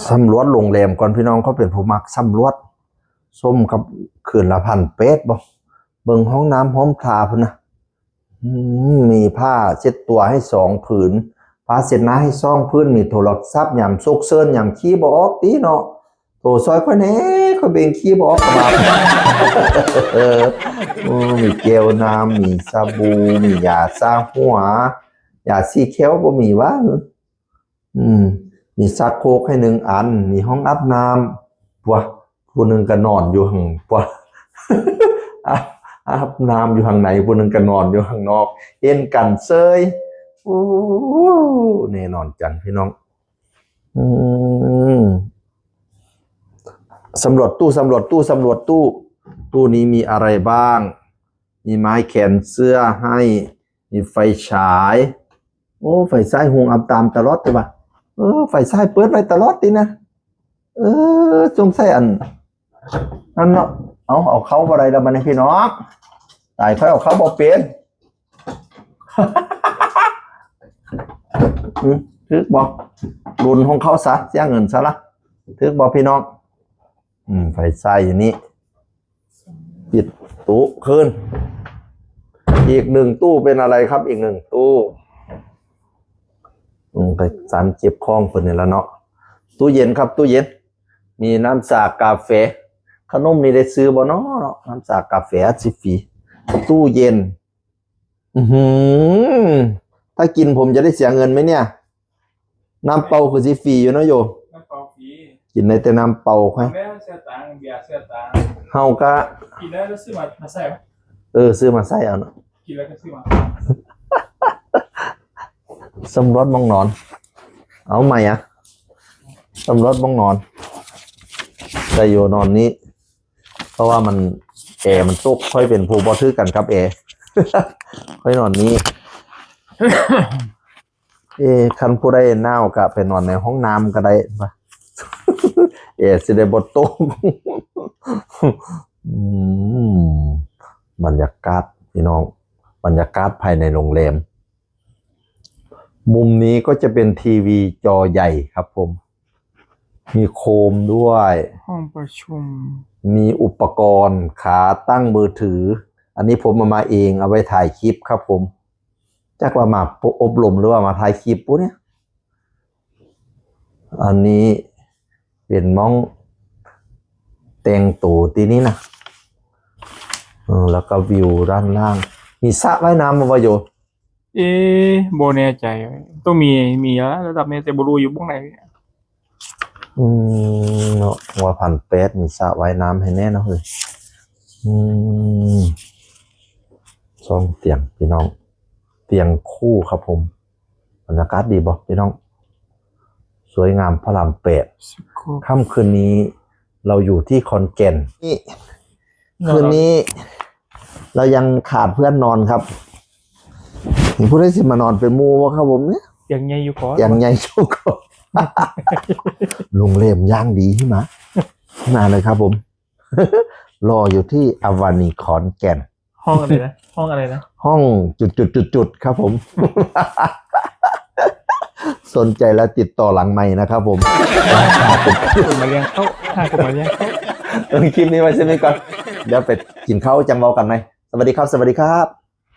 สำรวจโรงแรมก่อนพี่น้องเขาเป็นผู้มักสำรวจส้มกับคืนละ1,000 เป๊ะบ่เบิ่งห้องน้ำห้องทาพุ่นนะมีผ้าเช็ดตัวให้2 ผืนผ้าเช็ดหน้าให้2 ผืนมีโทรศัพท์ยามซุกเซินยามขี้บ่ออกตีเนาะโทรซอยค่อยแน่ค่อยเบ่งขี้บ่ออกก็มามีเจลน้ำมีสบู่มียาซาหัวยาซีเคลบ่มีวะมีซักโครกให้1 อันมีห้องอาบน้ำวะผู้หนึ่งก็นอนอยู่ข้างวะอาบน้ำอยู่ข้างในผู้หนึ่งก็นอนอยู่ข้างนอกเอ็นกันเซยแน่นอนจังพี่น้องสำรวจตู้ตู้นี้มีอะไรบ้างมีไม้แขวนเสื้อให้มีไฟฉายไฟฉายหุงอับตามตลอดใช่ปะไฟฉายเปิดไว้ตลอดดีนะสงสัยอันนั่นเนาะเอาเข้าอะไรแล้วมันพี่น้องตายค่อยเอาเข้าบอกเป็นทึกบอกรุนของเขาซะเสียเงินซะละทึกบอกพี่น้องไฟฉายอย่างนี้ปิดตู้คืนอีก1 ตู้เป็นอะไรครับอีก1 ตู้ไปสารเก็บของคนนี่แล้วเนาะตู้เย็นครับตู้เย็นมีน้ำสากาแฟขนมนี่ได้ซื้อบ่เนาะน้ำสากาแฟสิฟรีตู้เย็นถ้ากินผมจะได้เสียเงินไหมเนี่ยน้ำเปาคือสิฟรีอยู่เนาะโยน้ำเปาฟรีกินในแต่น้ำเปาค่อยเสียตังค์เบียร์เสียตังค์เฮาก็กินแล้วซื้อมาใส่ซื้อมาใส่เอาเนาะกินแล้วก็ซื้อมาสำรวจบ้องนอนเอาใหม่สำรวจบ้องนอนแต่อยู่นอนนี้เพราะว่ามันแอร์มันตกค่อยเป็นผู้บ่ถือกันครับแอร์ค่อยนอนนี้คันผู้ใดหนาวก็ไปนอนในห้องน้ำก็ได้ป่ะสิได้บ่ตกบรรยากาศพี่น้องบรรยากาศภายในโรงแรมมุมนี้ก็จะเป็นทีวีจอใหญ่ครับผมมีโคมด้วยห้องประชุมมีอุปกรณ์ขาตั้งมือถืออันนี้ผมมาเองเอาไว้ถ่ายคลิปครับผมจักว่ามาอบรมหรือว่ามาถ่ายคลิปปุ๊เนี่ยอันนี้เป็นมองแต่งตัวทีนี้นะแล้วก็วิวด้านล่างมีสระว่ายน้ำมาว่าโยโบแน่ใจต้องมีแล้วระดับนี้แต่บรูอยู่บ้างไหนเนาะว่า1,000 มีสระว่ายน้ำให้แน่นะเฮ้ย2 เตียงพี่น้องเตียงคู่ครับผมบรรยากาศดีบ่พี่น้องสวยงามพระราม8ค่ำคืนนี้เราอยู่ที่ขอนแก่นนี่คืนนี้เรายังขาดเพื่อนนอนครับผู้ได้สิมานอนเป็นมูวะครับผมเนี่ยอย่างใหญ่อยู่ก่อนอย่างใหญ่ชุกโรงแรมย่างดีใช่ไหมมาเลยครับผมรออยู่ที่อวานีขอนแก่นห้องอะไรนะห้องจุดครับผมสนใจแล้วติดต่อหลังไมค์นะครับผมคนมาเลี้ยงเขาคนมาเลี้ยงเขาคลิปนี้ไว้ใช่ไหมก่อนเดี๋ยวไปกินข้าวจังเบากันไหมสวัสดีครับ